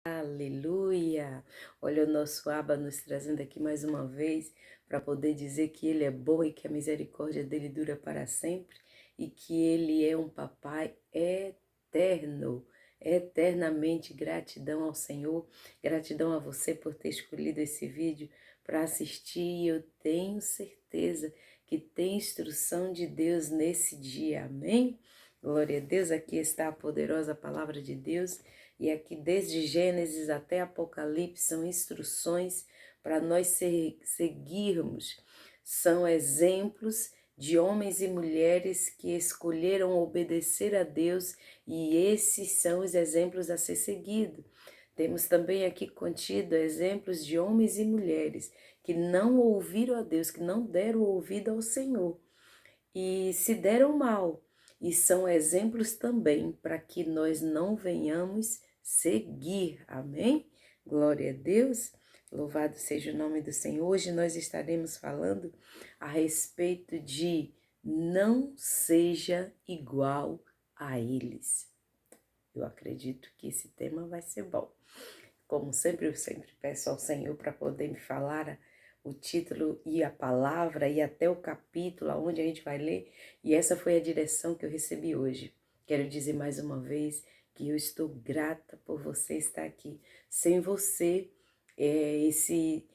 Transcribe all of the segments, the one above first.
Aleluia! Olha o nosso Aba nos trazendo aqui mais uma vez para poder dizer que Ele é bom e que a misericórdia dele dura para sempre e que Ele é um papai eterno. Eternamente gratidão ao Senhor, gratidão a você por ter escolhido esse vídeo para assistir. E eu tenho certeza que tem instrução de Deus nesse dia, amém? Glória a Deus, aqui está a poderosa palavra de Deus. E aqui desde Gênesis até Apocalipse são instruções para nós seguirmos. São exemplos de homens e mulheres que escolheram obedecer a Deus e esses são os exemplos a ser seguidos. Temos também aqui contido exemplos de homens e mulheres que não ouviram a Deus, que não deram ouvido ao Senhor e se deram mal. E são exemplos também para que nós não venhamos seguir. Amém? Glória a Deus. Louvado seja o nome do Senhor. Hoje nós estaremos falando a respeito de não seja igual a eles. Eu acredito que esse tema vai ser bom. Como sempre, eu sempre peço ao Senhor para poder me falar o título e a palavra e até o capítulo onde a gente vai ler. E essa foi a direção que eu recebi hoje. Quero dizer mais uma vez que eu estou grata por você estar aqui. Sem você, esse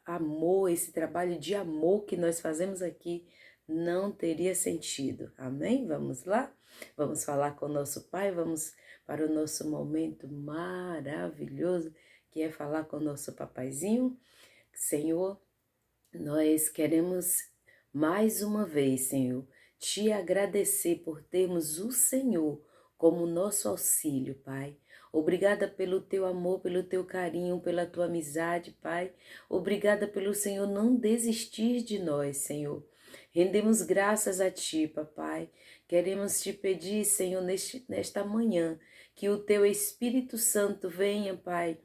amor, esse trabalho de amor que nós fazemos aqui não teria sentido. Amém? Vamos lá? Vamos falar com o nosso Pai, vamos para o nosso momento maravilhoso, que é falar com o nosso papaizinho. Senhor, nós queremos mais uma vez, Senhor, te agradecer por termos o Senhor como nosso auxílio, Pai. Obrigada pelo teu amor, pelo teu carinho, pela tua amizade, Pai. Obrigada pelo Senhor não desistir de nós, Senhor. Rendemos graças a Ti, Papai. Queremos Te pedir, Senhor, nesta manhã, que o Teu Espírito Santo venha, Pai,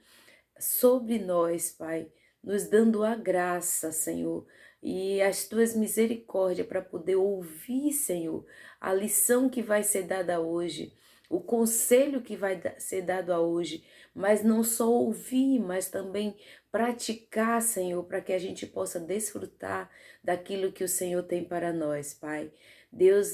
sobre nós, Pai, nos dando a graça, Senhor, e as Tuas misericórdias para poder ouvir, Senhor, a lição que vai ser dada hoje, o conselho que vai ser dado a hoje, mas não só ouvir, mas também praticar, Senhor, para que a gente possa desfrutar daquilo que o Senhor tem para nós, Pai. Deus,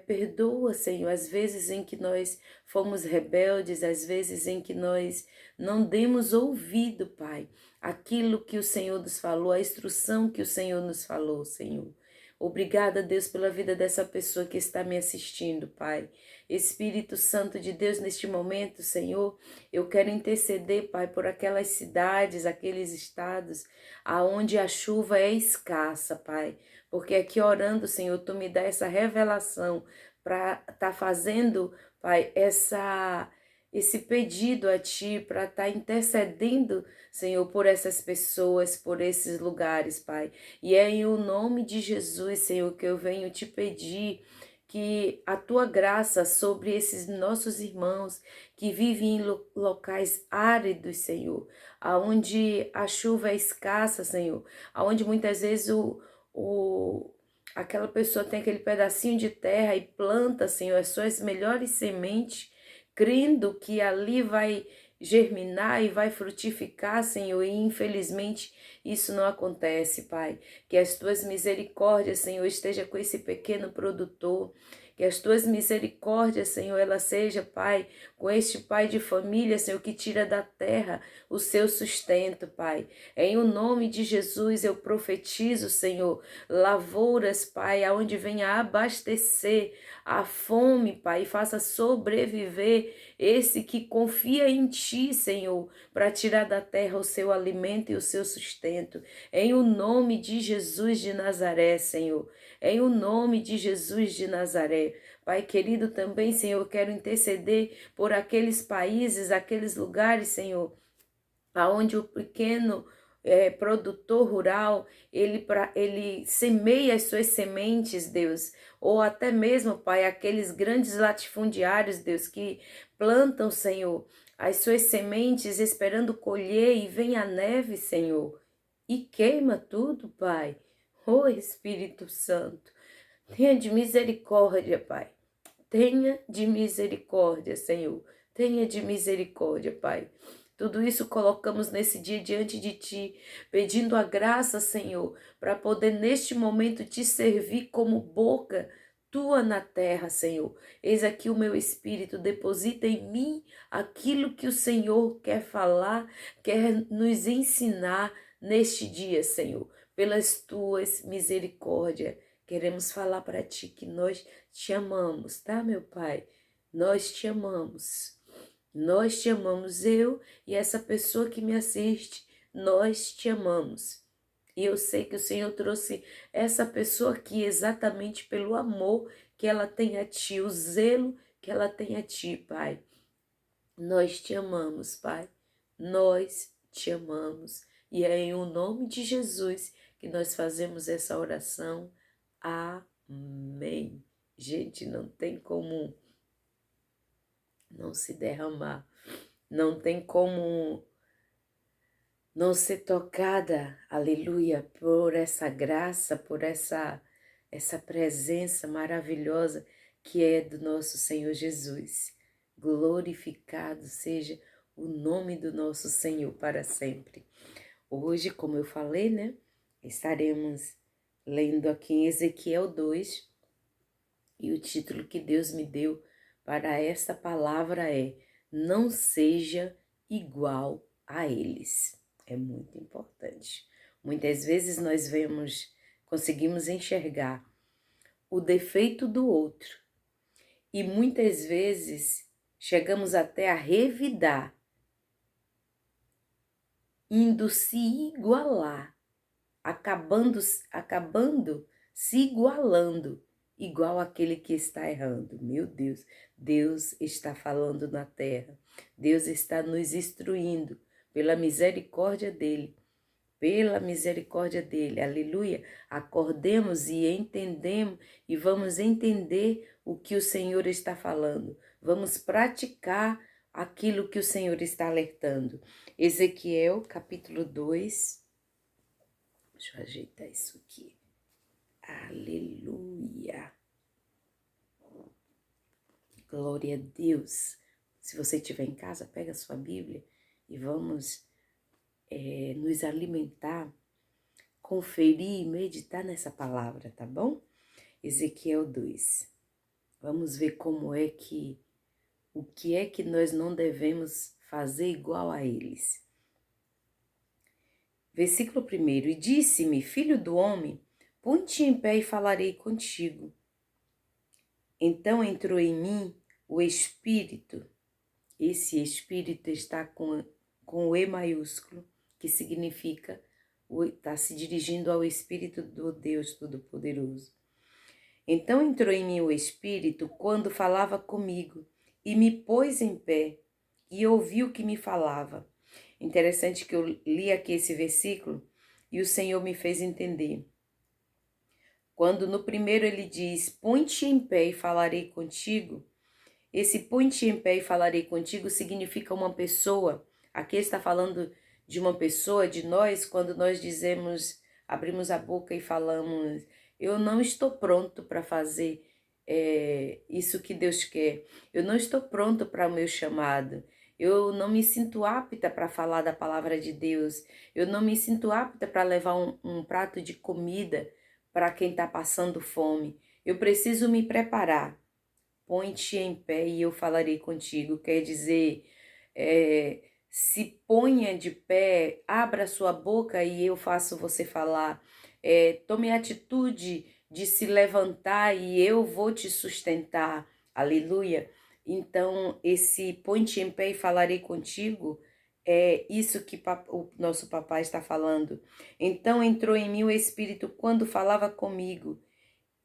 perdoa, Senhor, as vezes em que nós fomos rebeldes, as vezes em que nós não demos ouvido, Pai, aquilo que o Senhor nos falou, a instrução que o Senhor nos falou, Senhor. Obrigada, Deus, pela vida dessa pessoa que está me assistindo, Pai. Espírito Santo de Deus, neste momento, Senhor, eu quero interceder, Pai, por aquelas cidades, aqueles estados, aonde a chuva é escassa, Pai. Porque aqui orando, Senhor, Tu me dá essa revelação para estar fazendo, Pai, esse pedido a Ti, para estar intercedendo, Senhor, por essas pessoas, por esses lugares, Pai. E é em o nome de Jesus, Senhor, que eu venho te pedir que a Tua graça sobre esses nossos irmãos que vivem em locais áridos, Senhor, aonde a chuva é escassa, Senhor, aonde muitas vezes aquela pessoa tem aquele pedacinho de terra e planta, Senhor, as suas melhores sementes, crendo que ali vai germinar e vai frutificar, Senhor, e infelizmente isso não acontece, Pai. Que as Tuas misericórdias, Senhor, esteja com esse pequeno produtor, que as Tuas misericórdias, Senhor, ela seja, Pai, com este pai de família, Senhor, que tira da terra o seu sustento, Pai. Em o nome de Jesus eu profetizo, Senhor, lavouras, Pai, aonde venha abastecer a fome, Pai, e faça sobreviver esse que confia em Ti, Senhor, para tirar da terra o seu alimento e o seu sustento. Em o nome de Jesus de Nazaré, Senhor. Em o nome de Jesus de Nazaré. Pai querido, também, Senhor, eu quero interceder por aqueles países, aqueles lugares, Senhor, aonde o pequeno produtor rural, ele semeia as suas sementes, Deus, ou até mesmo, Pai, aqueles grandes latifundiários, Deus, que plantam, Senhor, as suas sementes esperando colher e vem a neve, Senhor, e queima tudo, Pai. Oh, Espírito Santo, tenha de misericórdia, Pai. Tenha de misericórdia, Senhor. Tenha de misericórdia, Pai. Tudo isso colocamos nesse dia diante de Ti, pedindo a graça, Senhor, para poder neste momento Te servir como boca Tua na terra, Senhor. Eis aqui o meu espírito, deposita em mim aquilo que o Senhor quer falar, quer nos ensinar neste dia, Senhor. Pelas Tuas misericórdias, queremos falar para Ti que nós Te amamos, tá, meu Pai? Nós Te amamos. Nós Te amamos, eu e essa pessoa que me assiste, nós Te amamos. E eu sei que o Senhor trouxe essa pessoa aqui exatamente pelo amor que ela tem a Ti, o zelo que ela tem a Ti, Pai. Nós Te amamos, Pai. Nós Te amamos. E é em o nome de Jesus que nós fazemos essa oração. Amém. Gente, não tem como não se derramar. Não tem como não ser tocada, aleluia, por essa graça, por essa presença maravilhosa que é do nosso Senhor Jesus. Glorificado seja o nome do nosso Senhor para sempre. Hoje, como eu falei, né, estaremos lendo aqui em Ezequiel 2, e o título que Deus me deu para esta palavra é: não seja igual a eles. É muito importante. Muitas vezes nós conseguimos enxergar o defeito do outro e muitas vezes chegamos até a revidar, indo se igualar, acabando se igualando, igual aquele que está errando. Meu Deus, Deus está falando na terra. Deus está nos instruindo pela misericórdia dele. Pela misericórdia dele, aleluia. Acordemos e entendemos e vamos entender o que o Senhor está falando. Vamos praticar aquilo que o Senhor está alertando. Ezequiel, capítulo 2. Deixa eu ajeitar isso aqui. Aleluia. Glória a Deus. Se você estiver em casa, pega a sua Bíblia e vamos nos alimentar, conferir e meditar nessa palavra, tá bom? Ezequiel 2. Vamos ver o que é que nós não devemos fazer igual a eles. Versículo 1. E disse-me, filho do homem, põe-te em pé e falarei contigo. Então entrou em mim o Espírito. Esse Espírito está com o E maiúsculo, que significa, está se dirigindo ao Espírito do Deus Todo-Poderoso. Então entrou em mim o Espírito quando falava comigo e me pôs em pé e ouvi o que me falava. Interessante que eu li aqui esse versículo e o Senhor me fez entender. Quando no primeiro ele diz, põe-te em pé e falarei contigo, esse põe-te em pé e falarei contigo significa uma pessoa. Aqui está falando de uma pessoa, de nós, quando nós dizemos, abrimos a boca e falamos, eu não estou pronto para fazer isso que Deus quer. Eu não estou pronto para o meu chamado. Eu não me sinto apta para falar da palavra de Deus. Eu não me sinto apta para levar um prato de comida para quem está passando fome. Eu preciso me preparar. Põe-te em pé e eu falarei contigo. Quer dizer, se ponha de pé, abra sua boca e eu faço você falar. Tome a atitude de se levantar e eu vou te sustentar. Aleluia. Então, esse põe-te em pé e falarei contigo, é isso que o nosso papai está falando. Então entrou em mim o Espírito quando falava comigo.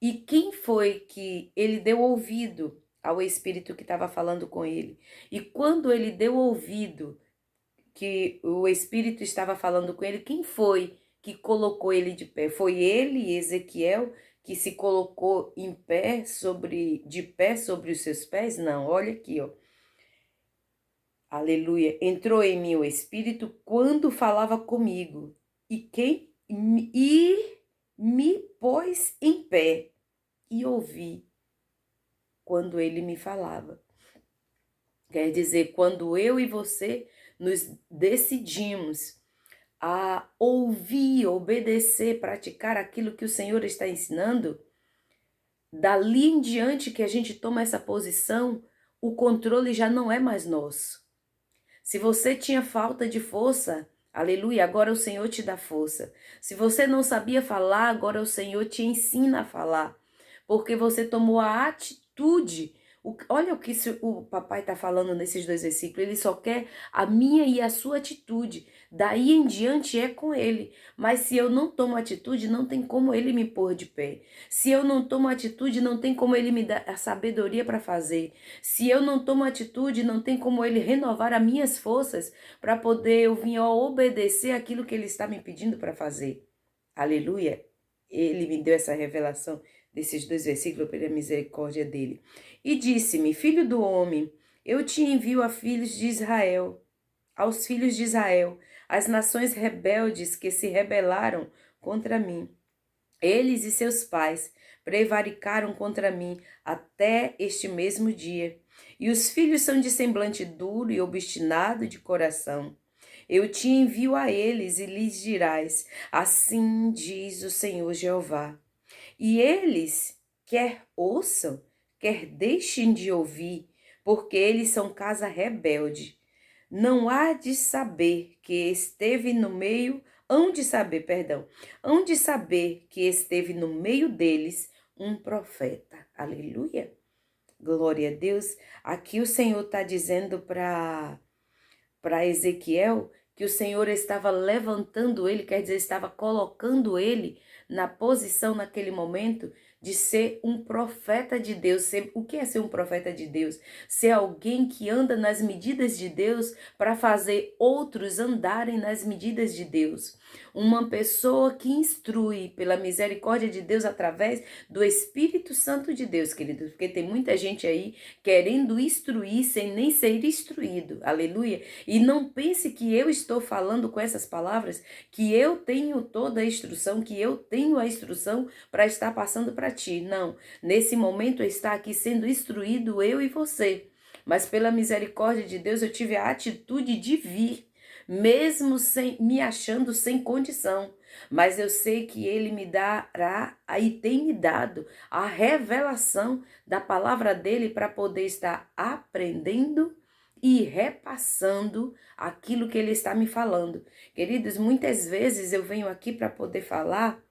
E quem foi que ele deu ouvido ao Espírito que estava falando com ele? E quando ele deu ouvido que o Espírito estava falando com ele, quem foi que colocou ele de pé? Foi ele, Ezequiel, que se colocou de pé sobre os seus pés? Não, olha aqui, ó. Aleluia. Entrou em mim o Espírito quando falava comigo. E me pôs em pé. E ouvi quando ele me falava. Quer dizer, quando eu e você nos decidimos a ouvir, obedecer, praticar aquilo que o Senhor está ensinando, dali em diante que a gente toma essa posição, o controle já não é mais nosso. Se você tinha falta de força, aleluia, agora o Senhor te dá força. Se você não sabia falar, agora o Senhor te ensina a falar. Porque você tomou a atitude. Olha o que o papai está falando nesses 2 versículos. Ele só quer a minha e a sua atitude. Daí em diante é com ele. Mas se eu não tomo atitude, não tem como ele me pôr de pé. Se eu não tomo atitude, não tem como ele me dar a sabedoria para fazer. Se eu não tomo atitude, não tem como ele renovar as minhas forças para poder eu vir a obedecer aquilo que ele está me pedindo para fazer. Aleluia. Ele me deu essa revelação desses 2 versículos pela misericórdia dele. E disse-me: Filho do homem, eu te envio a filhos de Israel, aos filhos de Israel, as nações rebeldes que se rebelaram contra mim. Eles e seus pais prevaricaram contra mim até este mesmo dia. E os filhos são de semblante duro e obstinado de coração. Eu te envio a eles e lhes dirás: assim diz o Senhor Jeová. E eles, quer ouçam, quer deixem de ouvir, porque eles são casa rebelde. Não há de saber que esteve no meio, hão de saber que esteve no meio deles um profeta. Aleluia. Glória a Deus. Aqui o Senhor está dizendo para Ezequiel que o Senhor estava levantando ele, quer dizer, estava colocando ele na posição naquele momento de ser um profeta de Deus. O que é ser um profeta de Deus? Ser alguém que anda nas medidas de Deus para fazer outros andarem nas medidas de Deus. Uma pessoa que instrui pela misericórdia de Deus através do Espírito Santo de Deus, querido. Porque tem muita gente aí querendo instruir sem nem ser instruído. Aleluia. E não pense que eu estou falando com essas palavras, que eu tenho toda a instrução, que eu tenho a instrução para estar passando para ti. Não. Nesse momento está aqui sendo instruído eu e você. Mas pela misericórdia de Deus eu tive a atitude de vir, mesmo sem me achando sem condição. Mas eu sei que ele me dará e tem me dado a revelação da palavra dele para poder estar aprendendo e repassando aquilo que ele está me falando. Queridos, muitas vezes eu venho aqui para poder falar,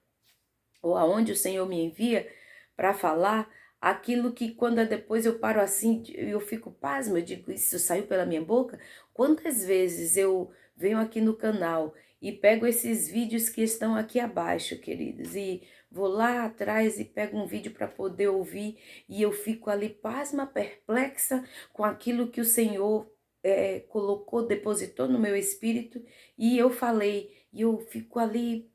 ou aonde o Senhor me envia para falar, aquilo que quando depois eu paro assim, eu fico pasma, eu digo, isso saiu pela minha boca? Quantas vezes eu venho aqui no canal e pego esses vídeos que estão aqui abaixo, queridos, e vou lá atrás e pego um vídeo para poder ouvir e eu fico ali pasma, perplexa com aquilo que o Senhor colocou, depositou no meu espírito e eu falei, e eu fico ali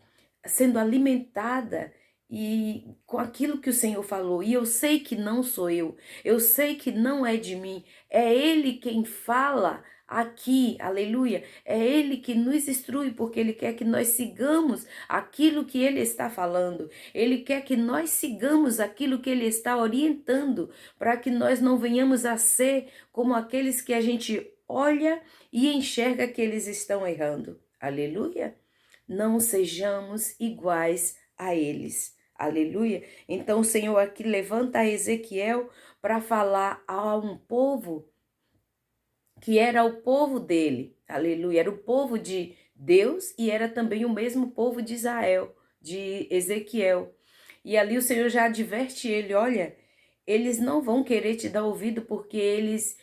sendo alimentada e com aquilo que o Senhor falou. E eu sei que não sou eu sei que não é de mim, é Ele quem fala aqui, aleluia. É Ele que nos instrui, porque Ele quer que nós sigamos aquilo que Ele está falando. Ele quer que nós sigamos aquilo que Ele está orientando, para que nós não venhamos a ser como aqueles que a gente olha e enxerga que eles estão errando. Aleluia. Não sejamos iguais a eles. Aleluia. Então o Senhor aqui levanta a Ezequiel para falar a um povo que era o povo dele. Aleluia. Era o povo de Deus e era também o mesmo povo de Israel, de Ezequiel. E ali o Senhor já adverte ele, olha, eles não vão querer te dar ouvido porque eles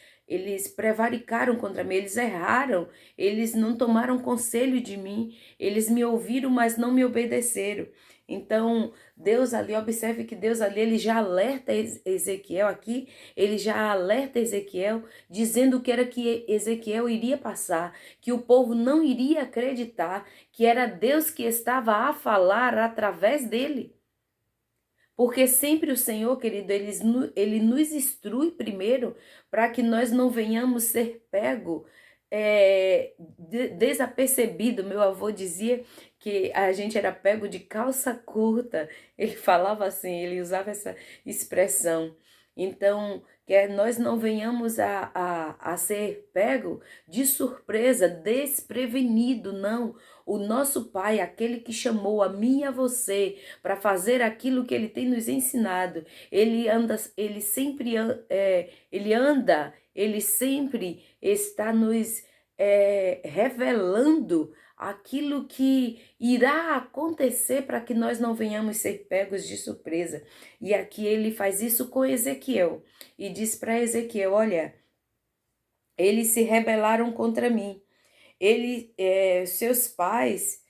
prevaricaram contra mim, eles erraram, eles não tomaram conselho de mim, eles me ouviram, mas não me obedeceram. Então, Deus ali, observe que Deus ali, ele já alerta Ezequiel aqui, ele já alerta Ezequiel, dizendo que era que Ezequiel iria passar, que o povo não iria acreditar, que era Deus que estava a falar através dele. Porque sempre o Senhor, querido, ele nos instrui primeiro para que nós não venhamos ser pego, desapercebido. Meu avô dizia que a gente era pego de calça curta. Ele falava assim, ele usava essa expressão. Então, que nós não venhamos a ser pego de surpresa, desprevenido, não. O nosso Pai, aquele que chamou a mim e a você para fazer aquilo que Ele tem nos ensinado, Ele sempre está nos revelando aquilo que irá acontecer para que nós não venhamos ser pegos de surpresa. E aqui ele faz isso com Ezequiel e diz para Ezequiel: olha, eles se rebelaram contra mim. Seus pais,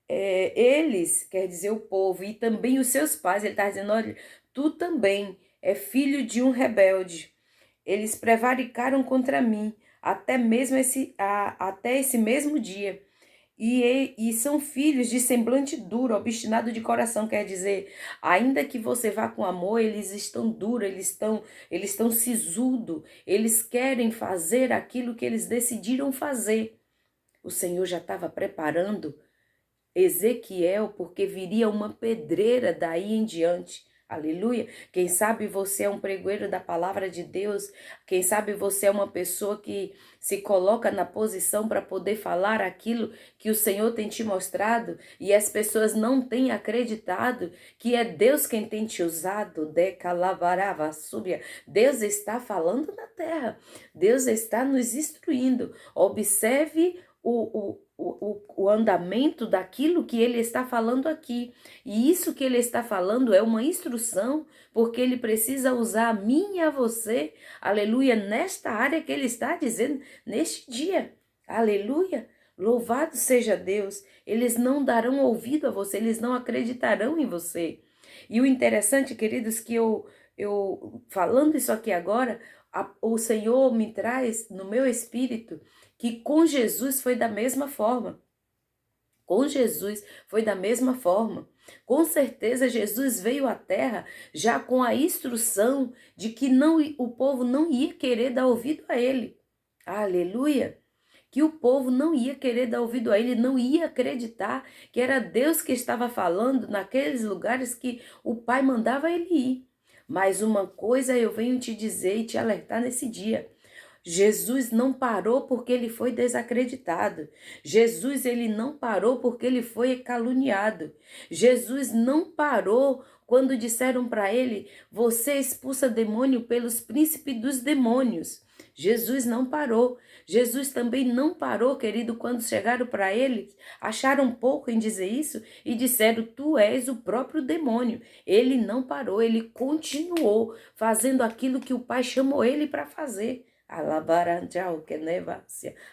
eles, quer dizer, o povo, e também os seus pais, ele está dizendo: olha, tu também é filho de um rebelde. Eles prevaricaram contra mim até esse mesmo dia. E são filhos de semblante duro, obstinado de coração, quer dizer, ainda que você vá com amor, eles estão duros, eles estão sisudo, eles querem fazer aquilo que eles decidiram fazer. O Senhor já estava preparando Ezequiel, porque viria uma pedreira daí em diante. Aleluia. Quem sabe você é um pregoeiro da palavra de Deus. Quem sabe você é uma pessoa que se coloca na posição para poder falar aquilo que o Senhor tem te mostrado e as pessoas não têm acreditado que é Deus quem tem te usado. Deus está falando na terra. Deus está nos instruindo. Observe o andamento daquilo que ele está falando aqui. E isso que ele está falando é uma instrução, porque ele precisa usar a mim e a você, aleluia, nesta área que ele está dizendo neste dia. Aleluia! Louvado seja Deus. Eles não darão ouvido a você, eles não acreditarão em você. E o interessante, queridos, que eu falando isso aqui agora, o Senhor me traz no meu espírito que com Jesus foi da mesma forma. Com Jesus foi da mesma forma. Com certeza Jesus veio à terra já com a instrução de que o povo não ia querer dar ouvido a ele. Aleluia! Que o povo não ia querer dar ouvido a ele, não ia acreditar que era Deus que estava falando naqueles lugares que o Pai mandava ele ir. Mas uma coisa eu venho te dizer e te alertar nesse dia. Jesus não parou porque ele foi desacreditado. Jesus, ele não parou porque ele foi caluniado. Jesus não parou quando disseram para ele: você expulsa demônio pelos príncipes dos demônios. Jesus não parou. Jesus também não parou, querido, quando chegaram para ele, acharam pouco em dizer isso e disseram: tu és o próprio demônio. Ele não parou, ele continuou fazendo aquilo que o Pai chamou ele para fazer.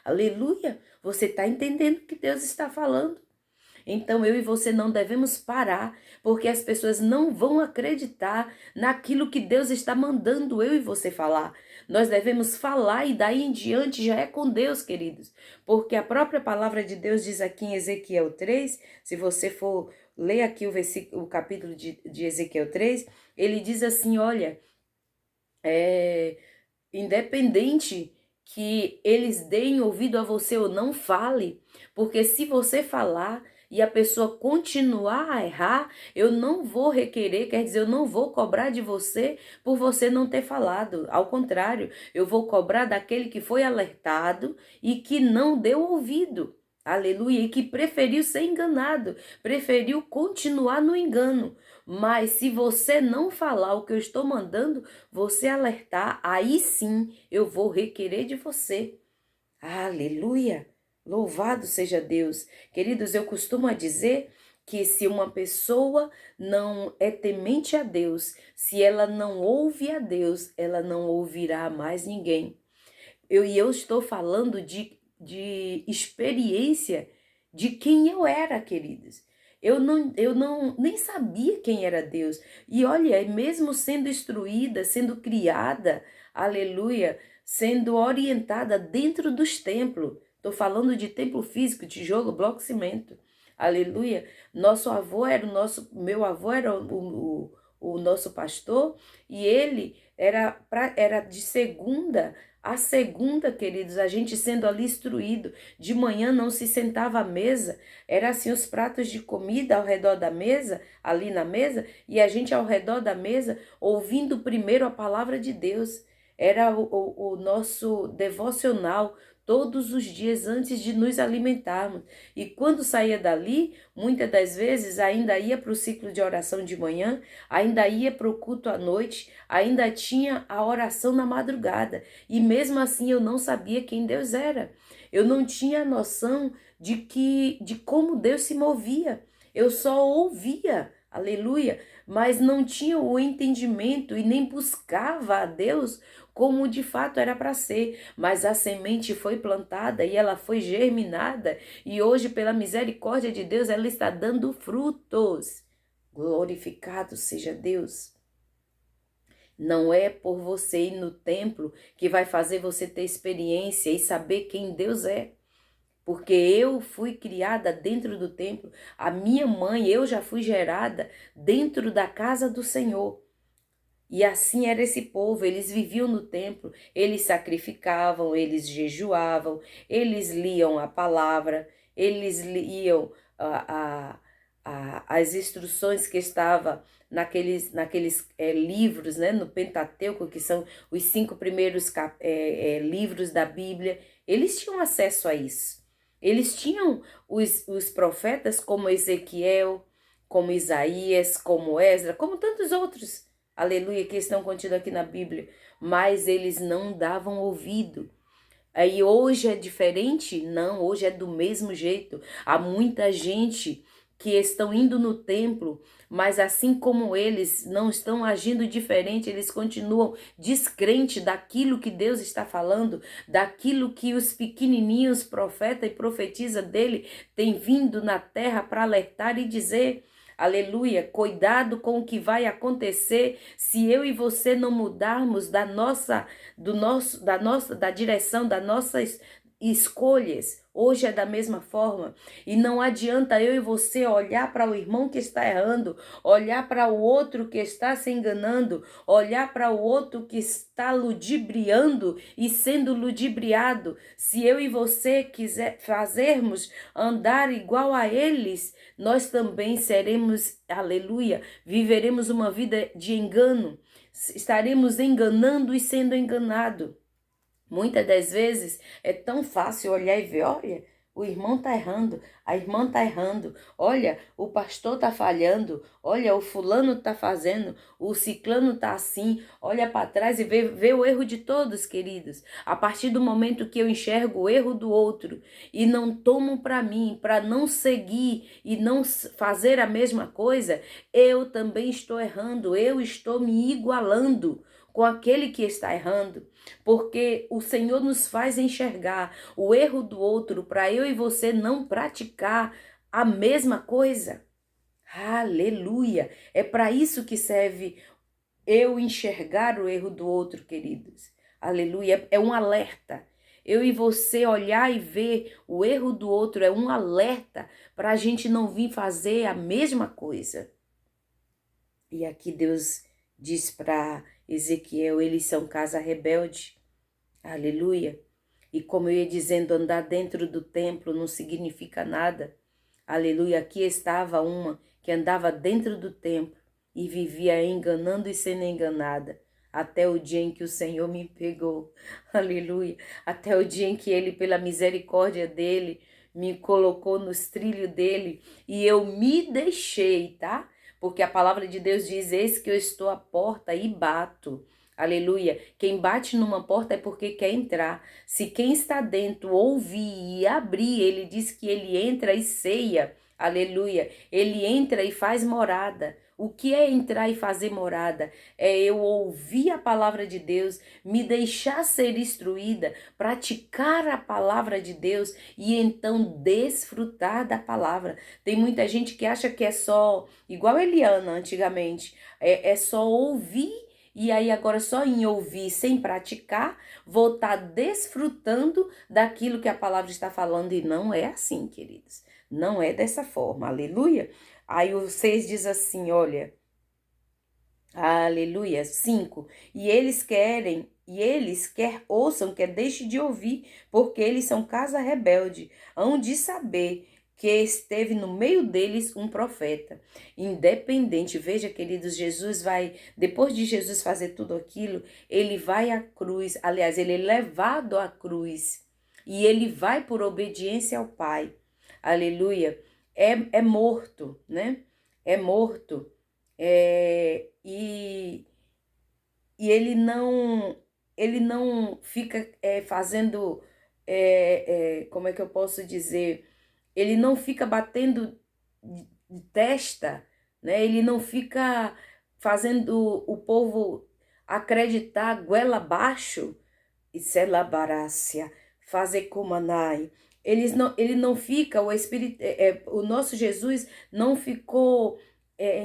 Aleluia! Você está entendendo o que Deus está falando? Então eu e você não devemos parar, porque as pessoas não vão acreditar naquilo que Deus está mandando eu e você falar. Nós devemos falar e daí em diante já é com Deus, queridos. Porque a própria palavra de Deus diz aqui em Ezequiel 3, se você for ler aqui o capítulo de Ezequiel 3, ele diz assim, olha, independente que eles deem ouvido a você ou não, fale, porque se você falar e a pessoa continuar a errar, eu não vou requerer, quer dizer, eu não vou cobrar de você por você não ter falado. Ao contrário, eu vou cobrar daquele que foi alertado e que não deu ouvido. Aleluia, e que preferiu ser enganado, preferiu continuar no engano. Mas se você não falar o que eu estou mandando, você alertar, aí sim eu vou requerer de você. Aleluia! Louvado seja Deus. Queridos, eu costumo dizer que se uma pessoa não é temente a Deus, se ela não ouve a Deus, ela não ouvirá mais ninguém. Eu estou falando de experiência de quem eu era, queridos. Eu não nem sabia quem era Deus. E olha, mesmo sendo instruída, sendo criada, aleluia, sendo orientada dentro dos templos. Estou falando de templo físico, tijolo, bloco, cimento. Aleluia. Meu avô era o nosso pastor e ele era de segunda A segunda, queridos, a gente sendo ali instruído, de manhã não se sentava à mesa, era assim os pratos de comida ao redor da mesa, ali na mesa, e a gente ao redor da mesa ouvindo primeiro a palavra de Deus. Era o nosso devocional todos os dias antes de nos alimentarmos. E quando saía dali, muitas das vezes ainda ia para o ciclo de oração de manhã, ainda ia para o culto à noite, ainda tinha a oração na madrugada. E mesmo assim eu não sabia quem Deus era. Eu não tinha noção de como Deus se movia. Eu só ouvia, aleluia, mas não tinha o entendimento e nem buscava a Deus como de fato era para ser. Mas a semente foi plantada e ela foi germinada, e hoje, pela misericórdia de Deus, ela está dando frutos. Glorificado seja Deus. Não é por você ir no templo que vai fazer você ter experiência e saber quem Deus é. Porque eu fui criada dentro do templo. A minha mãe, eu já fui gerada dentro da casa do Senhor. E assim era esse povo, eles viviam no templo, eles sacrificavam, eles jejuavam, eles liam a palavra, eles liam as instruções que estavam naqueles livros, né, no Pentateuco, que são os 5 primeiros livros da Bíblia. Eles tinham acesso a isso. Eles tinham os profetas como Ezequiel, como Isaías, como Esdras, como tantos outros, aleluia, que estão contidos aqui na Bíblia, mas eles não davam ouvido. Aí hoje é diferente? Não, hoje é do mesmo jeito. Há muita gente que estão indo no templo, mas assim como eles não estão agindo diferente, eles continuam descrentes daquilo que Deus está falando, daquilo que os pequenininhos profeta e profetiza dele têm vindo na terra para alertar e dizer. Aleluia, cuidado com o que vai acontecer se eu e você não mudarmos da direção das nossas escolhas. Hoje é da mesma forma. E não adianta eu e você olhar para o irmão que está errando, olhar para o outro que está se enganando, olhar para o outro que está ludibriando e sendo ludibriado. Se eu e você quiser fazermos andar igual a eles, nós também seremos, aleluia, viveremos uma vida de engano. Estaremos enganando e sendo enganado. Muitas das vezes é tão fácil olhar e ver, olha, o irmão está errando, a irmã está errando, olha, o pastor está falhando, olha, o fulano está fazendo, o ciclano está assim, olha para trás e vê o erro de todos, queridos. A partir do momento que eu enxergo o erro do outro e não tomo para mim, para não seguir e não fazer a mesma coisa, eu também estou errando, eu estou me igualando com aquele que está errando, porque o Senhor nos faz enxergar o erro do outro para eu e você não praticar a mesma coisa. Aleluia! É para isso que serve eu enxergar o erro do outro, queridos. Aleluia! É um alerta. Eu e você olhar e ver o erro do outro é um alerta para a gente não vir fazer a mesma coisa. E aqui Deus diz para Ezequiel, eles são casa rebelde. Aleluia. E como eu ia dizendo, andar dentro do templo não significa nada. Aleluia. Aqui estava uma que andava dentro do templo e vivia enganando e sendo enganada. Até o dia em que o Senhor me pegou. Aleluia. Até o dia em que Ele, pela misericórdia dEle, me colocou nos trilhos dEle. E eu me deixei, tá? Porque a palavra de Deus diz, eis que eu estou à porta e bato. Aleluia. Quem bate numa porta é porque quer entrar. Se quem está dentro ouvir e abrir, ele diz que ele entra e ceia. Aleluia. Ele entra e faz morada. O que é entrar e fazer morada? É eu ouvir a palavra de Deus, me deixar ser instruída, praticar a palavra de Deus e então desfrutar da palavra. Tem muita gente que acha que é só, igual Eliana antigamente, é só ouvir. E aí agora só em ouvir sem praticar, vou estar desfrutando daquilo que a palavra está falando. E não é assim, queridos. Não é dessa forma. Aleluia. Aí o 6 diz assim, olha. Aleluia. 5. E eles querem e eles quer ouçam, quer deixem de ouvir, porque eles são casa rebelde, hão de saber que esteve no meio deles um profeta. Independente, veja, queridos, Jesus vai, depois de Jesus fazer tudo aquilo, ele vai à cruz, aliás, ele é levado à cruz, e ele vai por obediência ao Pai. Aleluia. É morto, né? É morto. E ele não fica fazendo, como é que eu posso dizer? Ele não fica batendo de testa, né? Ele não fica fazendo o povo acreditar goela abaixo, e celabarácia, fazer comanai. Ele não fica, o Espírito, o nosso Jesus não ficou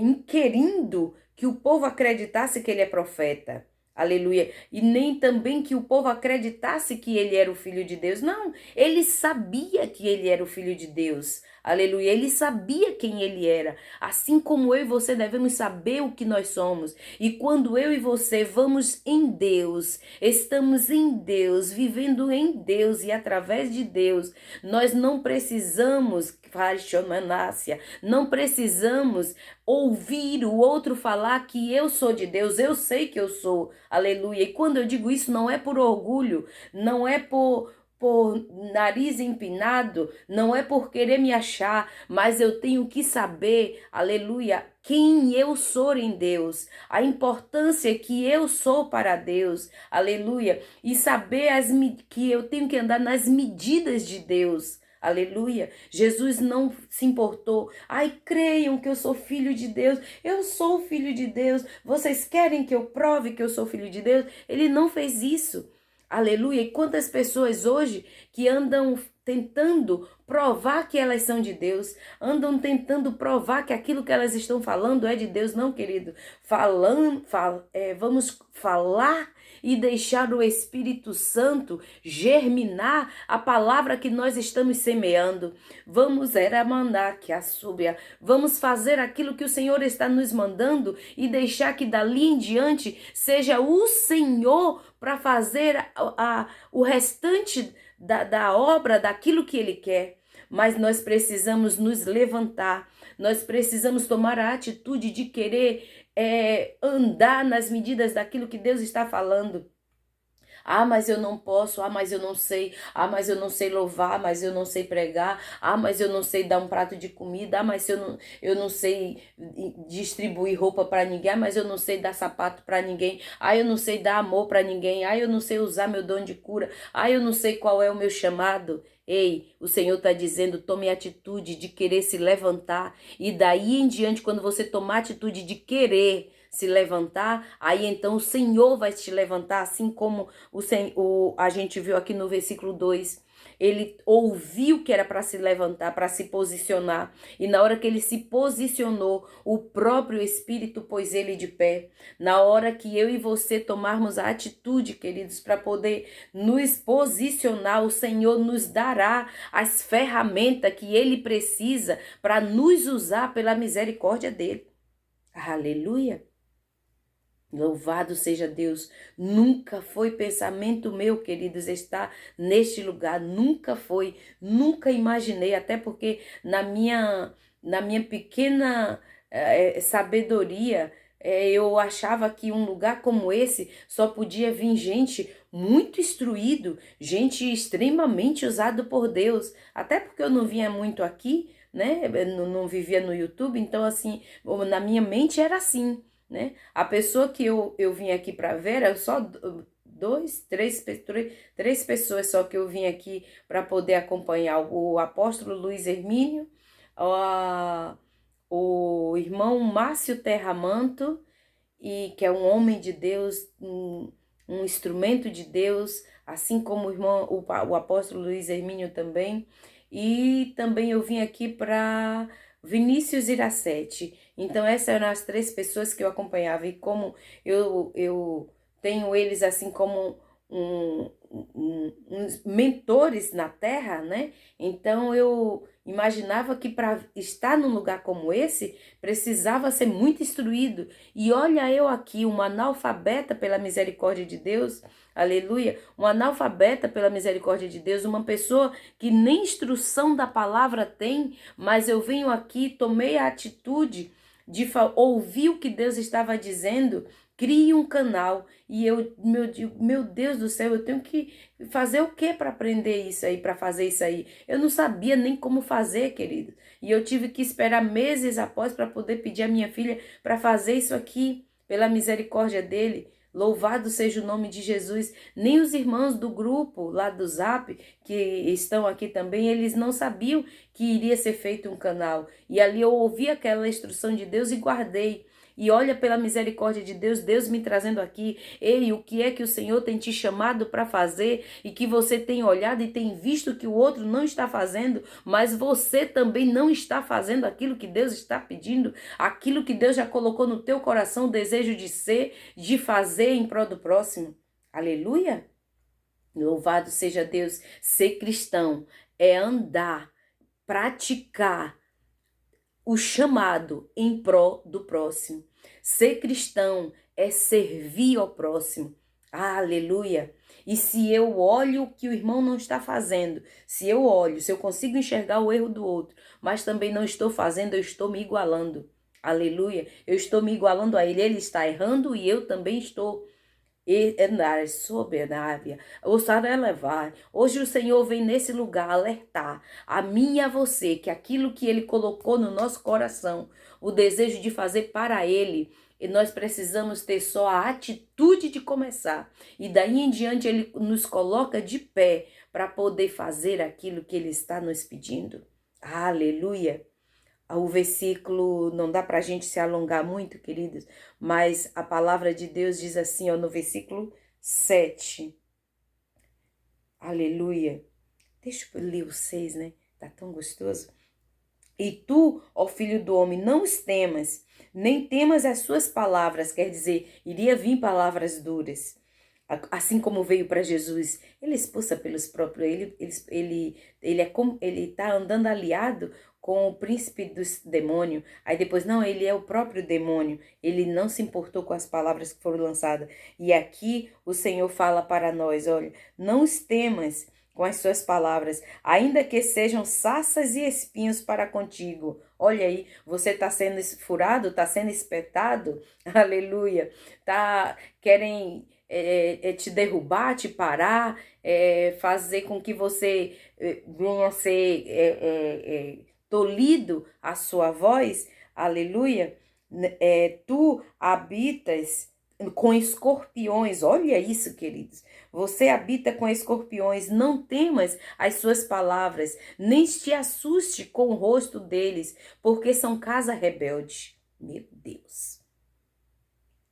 inquirindo que o povo acreditasse que ele é profeta. Aleluia. E nem também que o povo acreditasse que ele era o filho de Deus. Não, ele sabia que ele era o filho de Deus. Aleluia. Ele sabia quem ele era. Assim como eu e você devemos saber o que nós somos. E quando eu e você vamos em Deus, estamos em Deus, vivendo em Deus e através de Deus, nós não precisamos, não precisamos ouvir o outro falar que eu sou de Deus, eu sei que eu sou, aleluia. E quando eu digo isso, não é por orgulho, não é por nariz empinado, não é por querer me achar, mas eu tenho que saber, aleluia, quem eu sou em Deus, a importância que eu sou para Deus, aleluia, e saber que eu tenho que andar nas medidas de Deus. Aleluia. Jesus não se importou. Ai, creiam que eu sou filho de Deus. Eu sou filho de Deus. Vocês querem que eu prove que eu sou filho de Deus? Ele não fez isso. Aleluia. E quantas pessoas hoje que andam tentando provar que elas são de Deus, andam tentando provar que aquilo que elas estão falando é de Deus, não, querido. Vamos falar e deixar o Espírito Santo germinar a palavra que nós estamos semeando. Vamos mandar que a súbia, vamos fazer aquilo que o Senhor está nos mandando e deixar que dali em diante seja o Senhor para fazer o restante da obra, daquilo que Ele quer. Mas nós precisamos nos levantar, nós precisamos tomar a atitude de querer andar nas medidas daquilo que Deus está falando. Ah, mas eu não posso. Ah, mas eu não sei. Ah, mas eu não sei louvar. Mas eu não sei pregar. Ah, mas eu não sei dar um prato de comida. Ah, mas eu não sei distribuir roupa para ninguém. Ah, mas eu não sei dar sapato para ninguém. Ah, eu não sei dar amor para ninguém. Ah, eu não sei usar meu dom de cura. Ah, eu não sei qual é o meu chamado. Ei, o Senhor está dizendo, tome atitude de querer se levantar. E daí em diante, quando você tomar atitude de querer se levantar, aí então o Senhor vai te levantar, assim como a gente viu aqui no versículo 2. Ele ouviu que era para se levantar, para se posicionar. E na hora que ele se posicionou, o próprio Espírito pôs ele de pé. Na hora que eu e você tomarmos a atitude, queridos, para poder nos posicionar, o Senhor nos dará as ferramentas que ele precisa para nos usar pela misericórdia dele. Aleluia. Louvado seja Deus. Nunca foi pensamento meu, queridos, estar neste lugar. Nunca foi. Nunca imaginei, até porque na minha pequena sabedoria, eu achava que um lugar como esse só podia vir gente muito instruído, gente extremamente usado por Deus. Até porque eu não vinha muito aqui, né? Eu não vivia no YouTube, então assim, na minha mente era assim, né? A pessoa que eu vim aqui para ver, era só três pessoas só que eu vim aqui para poder acompanhar: o apóstolo Luiz Hermínio, o irmão Márcio Terramanto, e que é um homem de Deus, um instrumento de Deus, assim como o apóstolo Luiz Hermínio também. E também eu vim aqui para Vinícius Iracete. Então essas eram as três pessoas que eu acompanhava. E como eu tenho eles assim como uns mentores na terra, né? Então eu imaginava que para estar num lugar como esse, precisava ser muito instruído. E olha eu aqui, uma analfabeta pela misericórdia de Deus, aleluia, um analfabeta pela misericórdia de Deus, uma pessoa que nem instrução da palavra tem, mas eu venho aqui, tomei a atitude de ouvir o que Deus estava dizendo. Crie um canal. E eu, meu Deus do céu, eu tenho que fazer o que para aprender isso aí, para fazer isso aí? Eu não sabia nem como fazer, querido. E eu tive que esperar meses após para poder pedir à minha filha para fazer isso aqui, pela misericórdia dele. Louvado seja o nome de Jesus. Nem os irmãos do grupo lá do Zap, que estão aqui também, eles não sabiam que iria ser feito um canal. E ali eu ouvi aquela instrução de Deus e guardei. E olha pela misericórdia de Deus, Deus me trazendo aqui. Ei, o que é que o Senhor tem te chamado para fazer e que você tem olhado e tem visto que o outro não está fazendo, mas você também não está fazendo aquilo que Deus está pedindo, aquilo que Deus já colocou no teu coração, o desejo de ser, de fazer em prol do próximo. Aleluia! Louvado seja Deus. Ser cristão é andar, praticar o chamado em prol do próximo. Ser cristão é servir ao próximo. Aleluia! E se eu olho o que o irmão não está fazendo, se eu consigo enxergar o erro do outro, mas também não estou fazendo, eu estou me igualando. Aleluia! Eu estou me igualando a ele, ele está errando e eu também estou. E andar soberania, ousar elevar. Hoje o Senhor vem nesse lugar alertar a mim e a você que aquilo que Ele colocou no nosso coração, o desejo de fazer para Ele, e nós precisamos ter só a atitude de começar. E daí em diante Ele nos coloca de pé para poder fazer aquilo que Ele está nos pedindo. Aleluia! O versículo, não dá para a gente se alongar muito, queridos, mas a palavra de Deus diz assim, ó, no versículo 7. Aleluia. Deixa eu ler o 6, né? Tá tão gostoso. E tu, ó filho do homem, não os temas, nem temas as suas palavras, quer dizer, iria vir palavras duras. Assim como veio para Jesus, ele expulsa pelos próprios, ele tá andando aliado com o príncipe do demônio. Aí depois, não, ele é o próprio demônio. Ele não se importou com as palavras que foram lançadas. E aqui o Senhor fala para nós, olha, não os temas com as suas palavras, ainda que sejam sarças e espinhos para contigo. Olha aí, você está sendo furado, está sendo espetado, aleluia, querem te derrubar, te parar, fazer com que você venha a ser tolhido a sua voz, aleluia. Tu habitas com escorpiões, olha isso, queridos. Você habita com escorpiões, não temas as suas palavras, nem te assuste com o rosto deles, porque são casa rebelde. Meu Deus.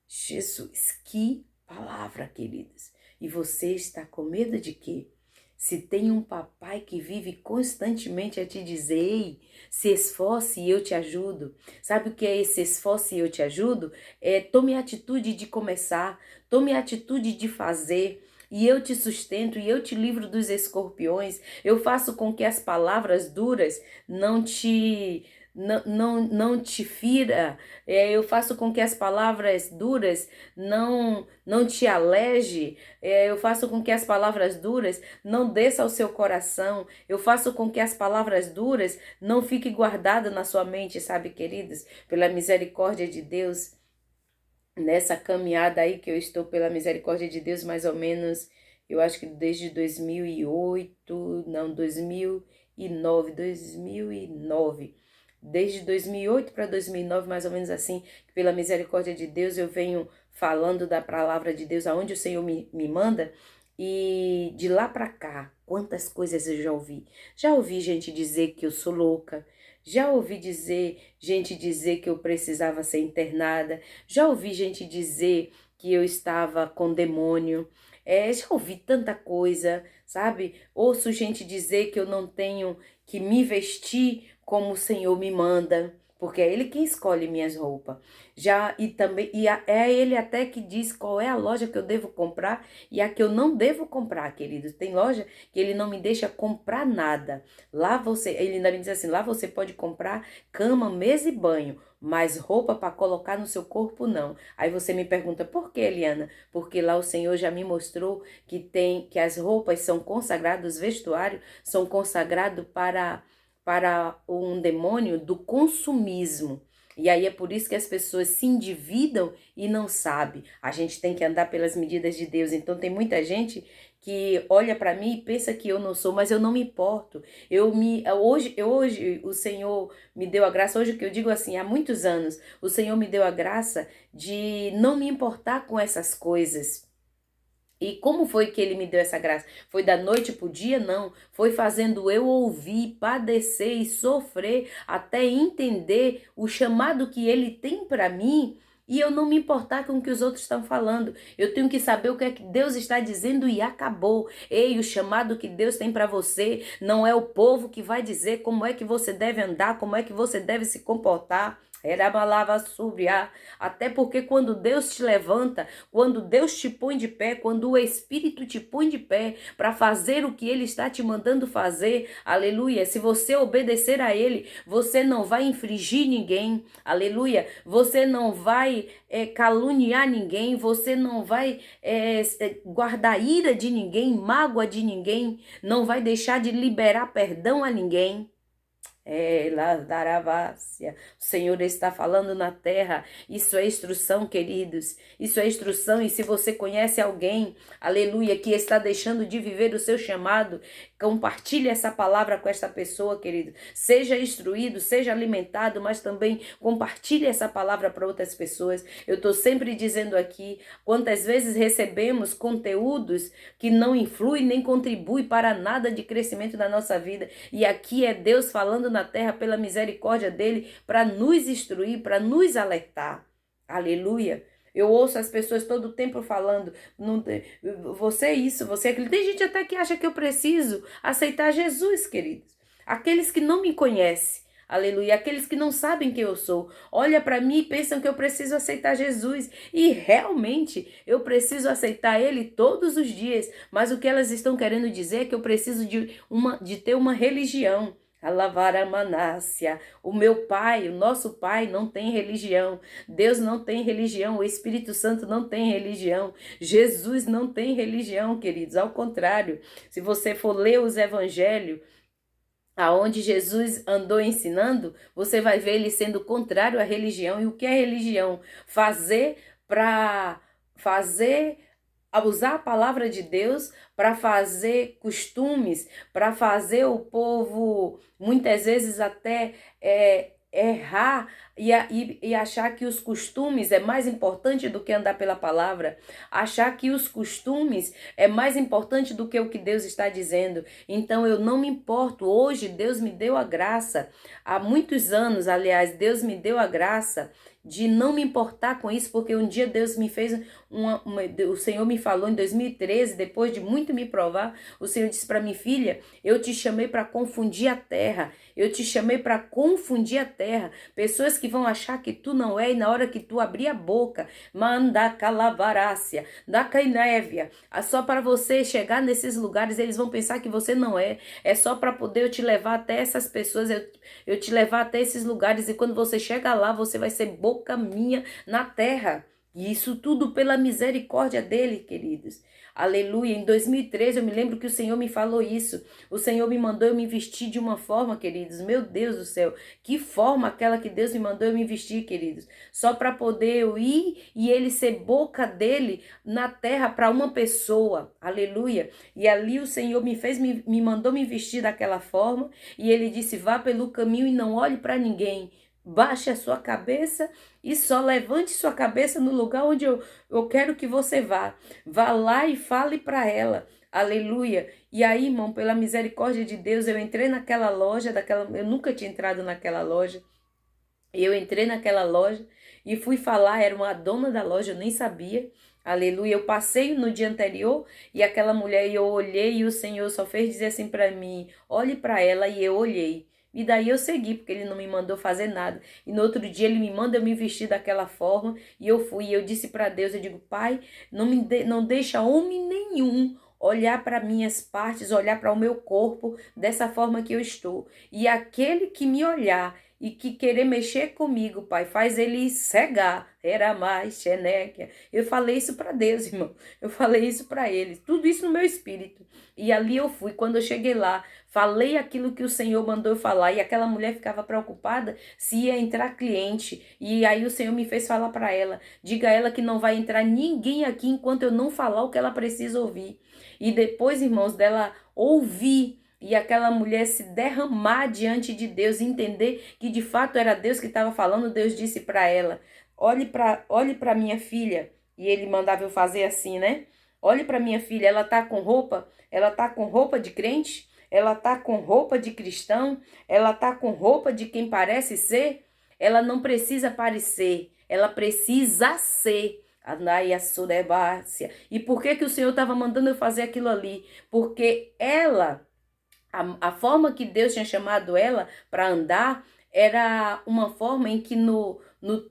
Jesus, que palavra, queridos. E você está com medo de quê? Se tem um papai que vive constantemente a te dizer, ei, se esforce e eu te ajudo. Sabe o que é esse esforce e eu te ajudo? Tome a atitude de começar, tome a atitude de fazer. E eu te sustento e eu te livro dos escorpiões. Eu faço com que as palavras duras não te fira. Eu faço com que as palavras duras não te aleje. Eu faço com que as palavras duras não desça ao seu coração. Eu faço com que as palavras duras não fiquem guardadas na sua mente, sabe, queridos? Pela misericórdia de Deus, nessa caminhada aí que eu estou, pela misericórdia de Deus, mais ou menos, eu acho que desde 2008, não, 2009, desde 2008 para 2009, mais ou menos assim, pela misericórdia de Deus, eu venho falando da palavra de Deus, aonde o Senhor me manda, e de lá para cá, quantas coisas eu já ouvi. Já ouvi gente dizer que eu sou louca, já ouvi gente dizer que eu precisava ser internada, já ouvi gente dizer que eu estava com demônio, já ouvi tanta coisa, sabe? Ouço gente dizer que eu não tenho que me vestir como o Senhor me manda, porque é Ele quem escolhe minhas roupas. Já e também é Ele até que diz qual é a loja que eu devo comprar e a que eu não devo comprar, queridos. Tem loja que Ele não me deixa comprar nada. Lá Ele ainda me diz assim, lá você pode comprar cama, mesa e banho, mas roupa para colocar no seu corpo não. Aí você me pergunta, por que, Eliana? Porque lá o Senhor já me mostrou que as roupas são consagradas, os vestuários são consagrados para um demônio do consumismo. E aí é por isso que as pessoas se endividam e não sabem. A gente tem que andar pelas medidas de Deus. Então tem muita gente que olha para mim e pensa que eu não sou, mas eu não me importo. Hoje o Senhor me deu a graça, hoje que eu digo assim, há muitos anos, o Senhor me deu a graça de não me importar com essas coisas. E como foi que ele me deu essa graça? Foi da noite pro dia? Não. Foi fazendo eu ouvir, padecer e sofrer até entender o chamado que ele tem para mim e eu não me importar com o que os outros estão falando. Eu tenho que saber o que é que Deus está dizendo e acabou. Ei, o chamado que Deus tem para você não é o povo que vai dizer como é que você deve andar, como é que você deve se comportar. Era balava subia. Até porque quando Deus te levanta, quando Deus te põe de pé, quando o Espírito te põe de pé para fazer o que Ele está te mandando fazer, aleluia. Se você obedecer a Ele, você não vai infringir ninguém, aleluia. Você não vai caluniar ninguém, você não vai guardar ira de ninguém, mágoa de ninguém, não vai deixar de liberar perdão a ninguém. Lazarácia. O Senhor está falando na terra. Isso é instrução, queridos. Isso é instrução. E se você conhece alguém, aleluia, que está deixando de viver o seu chamado, compartilhe essa palavra com esta pessoa, querido. Seja instruído, seja alimentado, mas também compartilhe essa palavra para outras pessoas. Eu estou sempre dizendo aqui, quantas vezes recebemos conteúdos que não influem nem contribuem para nada de crescimento na nossa vida. E aqui é Deus falando na terra pela misericórdia dele para nos instruir, para nos alertar. Aleluia. Eu ouço as pessoas todo o tempo falando, você é isso, você é aquilo. Tem gente até que acha que eu preciso aceitar Jesus, queridos. Aqueles que não me conhecem, aleluia, aqueles que não sabem quem eu sou, olha para mim e pensam que eu preciso aceitar Jesus. E realmente eu aceitar Ele todos os dias. Mas o que elas estão querendo dizer é que eu preciso de ter uma religião. Alavara-manácia. O meu pai, o nosso pai não tem religião. Deus não tem religião. O Espírito Santo não tem religião. Jesus não tem religião, queridos. Ao contrário, se você for ler os evangelhos, aonde Jesus andou ensinando, você vai ver ele sendo contrário à religião. E o que é religião? Usar a palavra de Deus para fazer costumes, para fazer o povo, muitas vezes até errar e achar que os costumes é mais importante do que andar pela palavra, achar que os costumes é mais importante do que o que Deus está dizendo. Então eu não me importo. Hoje Deus me deu a graça, há muitos anos, aliás, Deus me deu a graça de não me importar com isso, porque um dia Deus me fez o Senhor me falou em 2013, depois de muito me provar, o Senhor disse para mim, filha, eu te chamei para confundir a terra, eu te chamei para confundir a terra, pessoas que vão achar que tu não é, e na hora que tu abrir a boca, manda calavarácia, da cainévia, só para você chegar nesses lugares, eles vão pensar que você não é só para poder eu te levar até essas pessoas, eu te levar até esses lugares, e quando você chega lá, você vai ser boca minha na terra. E isso tudo pela misericórdia dele, queridos. Aleluia. Em 2013 eu me lembro que o Senhor me falou isso. O Senhor me mandou eu me vestir de uma forma, queridos. Meu Deus do céu. Que forma aquela que Deus me mandou eu me vestir, queridos. Só para poder eu ir e ele ser boca dele na terra para uma pessoa. Aleluia. E ali o Senhor me mandou me vestir daquela forma. E ele disse, vá pelo caminho e não olhe para ninguém. Baixe a sua cabeça e só levante sua cabeça no lugar onde eu quero que você vá. Vá lá e fale para ela. Aleluia. E aí, irmão, pela misericórdia de Deus, eu entrei naquela loja, eu nunca tinha entrado naquela loja. Eu entrei naquela loja e fui falar, era uma dona da loja, eu nem sabia. Aleluia. Eu passei no dia anterior e aquela mulher, eu olhei e o Senhor só fez dizer assim para mim, olhe para ela, e eu olhei. E daí eu segui, porque ele não me mandou fazer nada. E no outro dia ele me manda eu me vestir daquela forma. E eu fui. E eu disse para Deus, eu digo, Pai, não deixa homem nenhum olhar para minhas partes, olhar para o meu corpo dessa forma que eu estou. E aquele que me olhar e que querer mexer comigo, Pai, faz ele cegar. Era mais, xenéquia. Eu falei isso para Deus, irmão. Eu falei isso para ele. Tudo isso no meu espírito. E ali eu fui. Quando eu cheguei lá, falei aquilo que o Senhor mandou eu falar. E aquela mulher ficava preocupada se ia entrar cliente. E aí o Senhor me fez falar para ela. Diga a ela que não vai entrar ninguém aqui enquanto eu não falar o que ela precisa ouvir. E depois, irmãos, dela ouvir e aquela mulher se derramar diante de Deus, entender que de fato era Deus que estava falando, Deus disse para ela, olhe para minha filha. E ele mandava eu fazer assim, né? Olhe para minha filha, ela tá com roupa de crente, ela tá com roupa de cristão, ela tá com roupa de quem parece ser, ela não precisa parecer, ela precisa ser. Anaia Surebácia. E por que o Senhor estava mandando eu fazer aquilo ali? Porque ela, a forma que Deus tinha chamado ela para andar, era uma forma em que no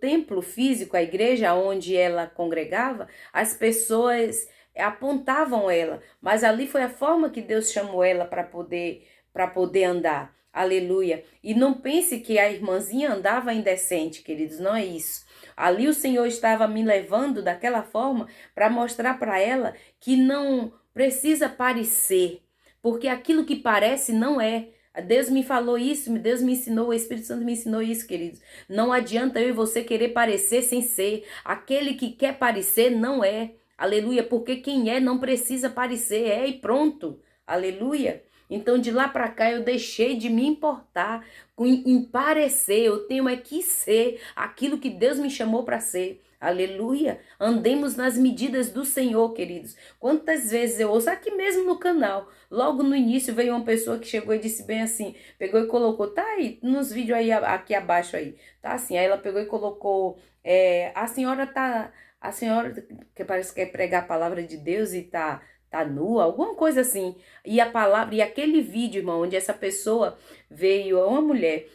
templo físico, a igreja onde ela congregava, as pessoas apontavam ela. Mas ali foi a forma que Deus chamou ela para poder andar. Aleluia. E não pense que a irmãzinha andava indecente, queridos, não é isso. Ali o Senhor estava me levando daquela forma para mostrar para ela que não precisa parecer, porque aquilo que parece não é. Deus me falou isso, Deus me ensinou, o Espírito Santo me ensinou isso, queridos. Não adianta eu e você querer parecer sem ser. Aquele que quer parecer não é. Aleluia, porque quem é não precisa parecer, é e pronto. Aleluia. Então de lá para cá eu deixei de me importar em parecer, eu tenho é que ser aquilo que Deus me chamou para ser. Aleluia. Andemos nas medidas do Senhor, queridos. Quantas vezes eu ouço aqui mesmo no canal, logo no início veio uma pessoa que chegou e disse bem assim, pegou e colocou, tá aí, nos vídeos aí, aqui abaixo aí, tá assim, aí ela pegou e colocou, a senhora que parece que quer pregar a palavra de Deus e tá nua, alguma coisa assim. E a palavra, e aquele vídeo, irmão, onde essa pessoa veio, uma mulher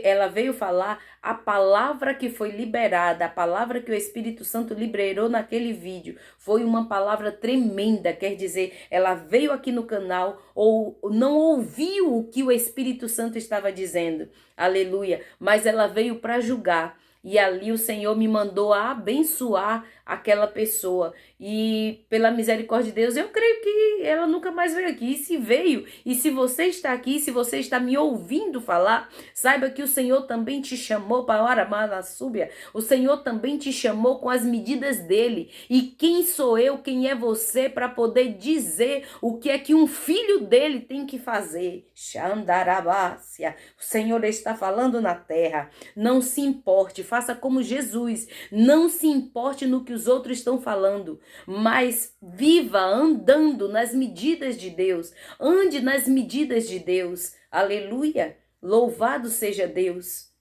ela veio falar a palavra que foi liberada, a palavra que o Espírito Santo liberou naquele vídeo, foi uma palavra tremenda, quer dizer, ela veio aqui no canal ou não ouviu o que o Espírito Santo estava dizendo, aleluia, mas ela veio para julgar. E ali o Senhor me mandou a abençoar aquela pessoa. E pela misericórdia de Deus, eu creio que ela nunca mais veio aqui. E se veio, e se você está aqui, se você está me ouvindo falar, saiba que o Senhor também te chamou para a súbia. O Senhor também te chamou com as medidas dele. E quem sou eu, quem é você para poder dizer o que é que um filho dele tem que fazer? Xandarabácia. O Senhor está falando na terra. Não se importe, faça como Jesus. Não se importe no que os outros estão falando, mas viva andando nas medidas de Deus. Ande nas medidas de Deus. Aleluia. Louvado seja Deus.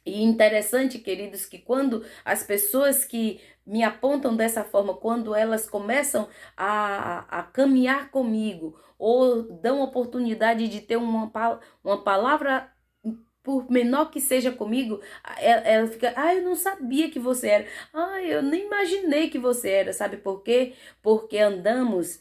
E interessante, queridos, que quando as pessoas que me apontam dessa forma, quando elas começam a caminhar comigo, ou dão oportunidade de ter uma palavra, por menor que seja comigo, ela fica, eu não sabia que você era, eu nem imaginei que você era, sabe por quê? Porque andamos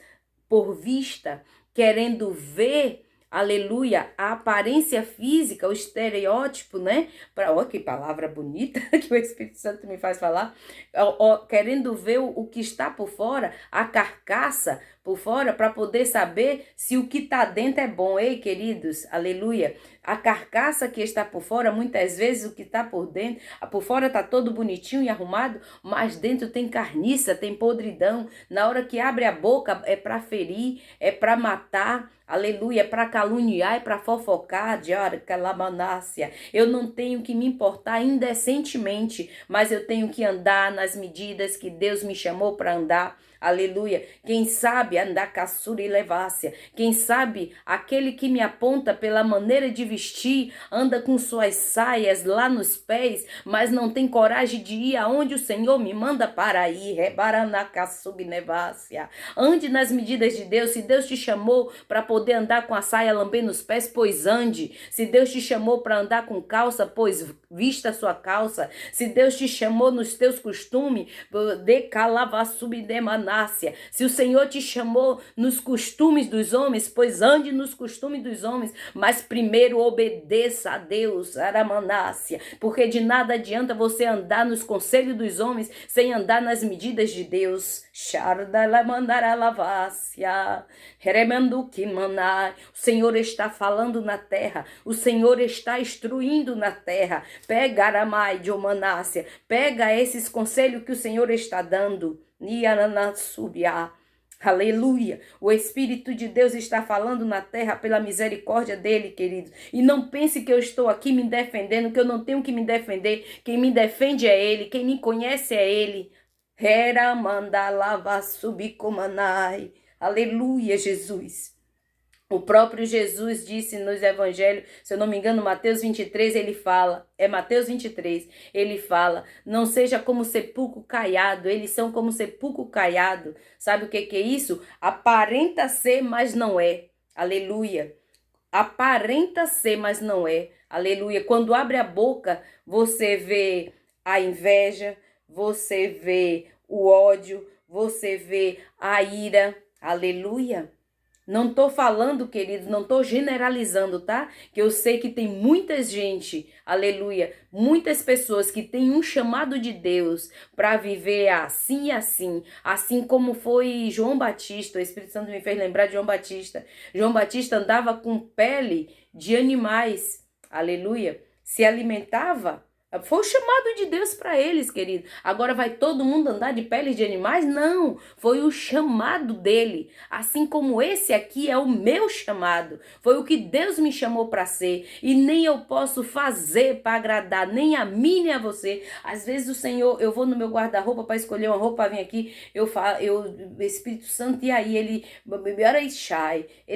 por vista, querendo ver, aleluia, a aparência física, o estereótipo, né? Olha que palavra bonita que o Espírito Santo me faz falar, querendo ver o que está por fora, a carcaça por fora, para poder saber se o que está dentro é bom. Ei, queridos, aleluia. A carcaça que está por fora, muitas vezes o que está por dentro, por fora está todo bonitinho e arrumado, mas dentro tem carniça, tem podridão. Na hora que abre a boca é para ferir, é para matar, aleluia, é para caluniar, é para fofocar, eu não tenho que me importar indecentemente, mas eu tenho que andar nas medidas que Deus me chamou para andar. Aleluia. Quem sabe andacassuri levácia. Quem sabe aquele que me aponta pela maneira de vestir, anda com suas saias lá nos pés, mas não tem coragem de ir aonde o Senhor me manda para ir. Rebaranacassuri nevácia. Ande nas medidas de Deus. Se Deus te chamou para poder andar com a saia lambendo os pés, pois ande. Se Deus te chamou para andar com calça, pois vista a sua calça. Se Deus te chamou nos teus costumes, se o Senhor te chamou nos costumes dos homens, pois ande nos costumes dos homens, mas primeiro obedeça a Deus, Aramanácia, porque de nada adianta você andar nos conselhos dos homens sem andar nas medidas de Deus. O Senhor está falando na terra, o Senhor está instruindo na terra. Pega Aramai de Omanácia, pega esses conselhos que o Senhor está dando. Aleluia. O Espírito de Deus está falando na terra pela misericórdia dele, querido. E não pense que eu estou aqui me defendendo, que eu não tenho que me defender. Quem me defende é ele, quem me conhece é ele. Aleluia, Jesus. O próprio Jesus disse nos evangelhos, se eu não me engano, Mateus 23, ele fala, Mateus 23, ele fala, não seja como sepulcro caiado, eles são como sepulcro caiado. Sabe o que é isso? Aparenta ser, mas não é. Aleluia. Aparenta ser, mas não é. Aleluia. Quando abre a boca, você vê a inveja, você vê o ódio, você vê a ira. Aleluia. Não estou falando, queridos, não estou generalizando, tá? Que eu sei que tem muita gente, aleluia, muitas pessoas que têm um chamado de Deus para viver assim e assim, assim como foi João Batista. O Espírito Santo me fez lembrar de João Batista. João Batista andava com pele de animais, aleluia, se alimentava. Foi o chamado de Deus para eles, querido. Agora vai todo mundo andar de peles de animais? Não, foi o chamado dele. Assim como esse aqui é o meu chamado. Foi o que Deus me chamou para ser. E nem eu posso fazer para agradar nem a mim nem a você. Às vezes o Senhor, eu vou no meu guarda-roupa para escolher uma roupa para vir aqui. Eu falo, Espírito Santo, e aí ele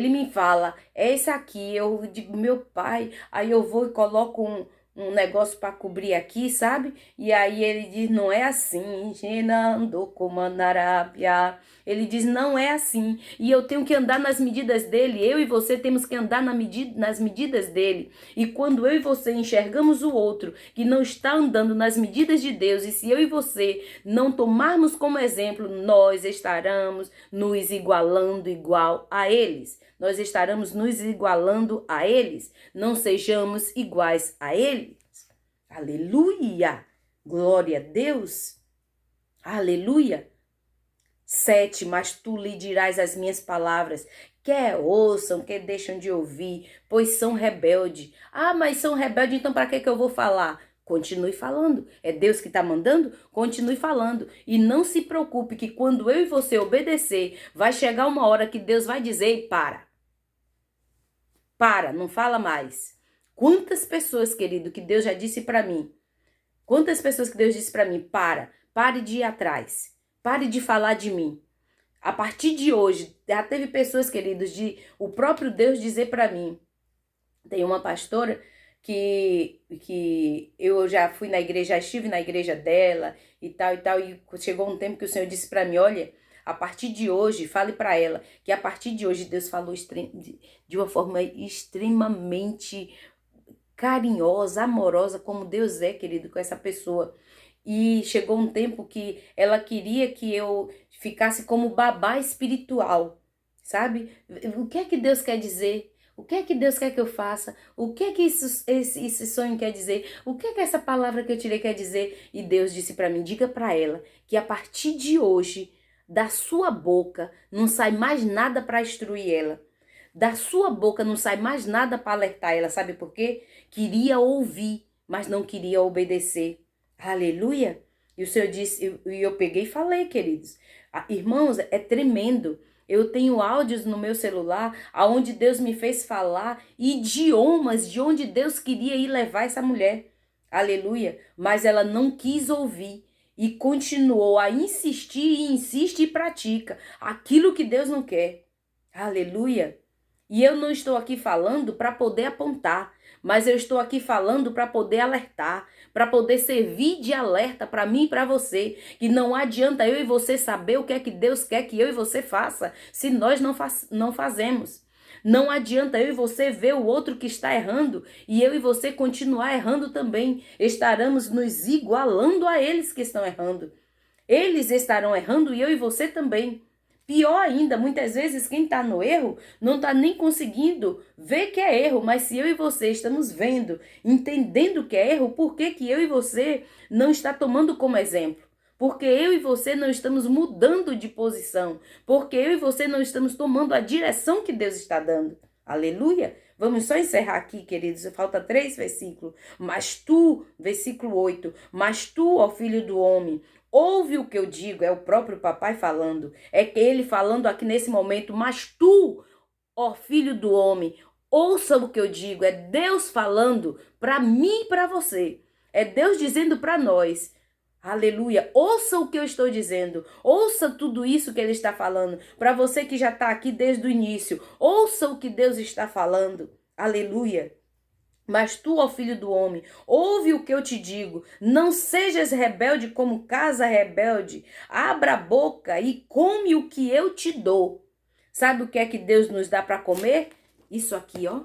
me fala, é esse aqui. Eu digo, meu pai, aí eu vou e coloco um negócio para cobrir aqui, sabe? E aí ele diz, não é assim. Ele diz, não é assim. E eu tenho que andar nas medidas dele. Eu e você temos que andar nas medidas dele. E quando eu e você enxergamos o outro que não está andando nas medidas de Deus, e se eu e você não tomarmos como exemplo, nós estaremos nos igualando igual a eles. Nós estaremos nos igualando a eles. Não sejamos iguais a eles. Aleluia! Glória a Deus! Aleluia! 7, mas tu lhe dirás as minhas palavras, quer ouçam, quer deixam de ouvir, pois são rebeldes. Ah, mas são rebeldes, então para que eu vou falar? Continue falando. É Deus que está mandando? Continue falando. E não se preocupe que quando eu e você obedecer, vai chegar uma hora que Deus vai dizer, para, não fala mais. Quantas pessoas, querido, que Deus já disse para mim, quantas pessoas que Deus disse para mim, pare de ir atrás, pare de falar de mim. A partir de hoje, já teve pessoas, queridos, de o próprio Deus dizer para mim. Tem uma pastora que eu já fui na igreja, já estive na igreja dela e tal, e chegou um tempo que o Senhor disse para mim, olha, a partir de hoje, fale para ela que a partir de hoje Deus falou de uma forma extremamente carinhosa, amorosa, como Deus é, querido, com essa pessoa. E chegou um tempo que ela queria que eu ficasse como babá espiritual, sabe? O que é que Deus quer dizer? O que é que Deus quer que eu faça? O que é que esse sonho quer dizer? O que é que essa palavra que eu tirei quer dizer? E Deus disse para mim, diga para ela que a partir de hoje, da sua boca não sai mais nada para instruir ela. Da sua boca não sai mais nada para alertar ela. Sabe por quê? Queria ouvir, mas não queria obedecer. Aleluia! E o Senhor disse, e eu peguei e falei, queridos. Irmãos, é tremendo. Eu tenho áudios no meu celular, aonde Deus me fez falar, idiomas de onde Deus queria ir levar essa mulher. Aleluia! Mas ela não quis ouvir. e continuou a insistir e insiste e pratica aquilo que Deus não quer. Aleluia! E eu não estou aqui falando para poder apontar, mas eu estou aqui falando para poder alertar, para poder servir de alerta para mim e para você, que não adianta eu e você saber o que é que Deus quer que eu e você faça, se nós não fazemos. Não adianta eu e você ver o outro que está errando e eu e você continuar errando também. Estaremos nos igualando a eles que estão errando. Eles estarão errando e eu e você também. Pior ainda, muitas vezes quem está no erro não está nem conseguindo ver que é erro, mas se eu e você estamos vendo, entendendo que é erro, por que que eu e você não está tomando como exemplo? Porque eu e você não estamos mudando de posição, porque eu e você não estamos tomando a direção que Deus está dando. Aleluia! Vamos só encerrar aqui, queridos, falta 3 versículos. Mas tu, versículo 8, mas tu, ó filho do homem, ouve o que eu digo, é o próprio papai falando, é que ele falando aqui nesse momento, mas tu, ó filho do homem, ouça o que eu digo, é Deus falando para mim e para você, é Deus dizendo para nós, aleluia, ouça o que eu estou dizendo, ouça tudo isso que ele está falando, para você que já está aqui desde o início, ouça o que Deus está falando, aleluia. Mas tu, ó filho do homem, ouve o que eu te digo, não sejas rebelde como casa rebelde, abra a boca e come o que eu te dou. Sabe o que é que Deus nos dá para comer? Isso aqui, ó,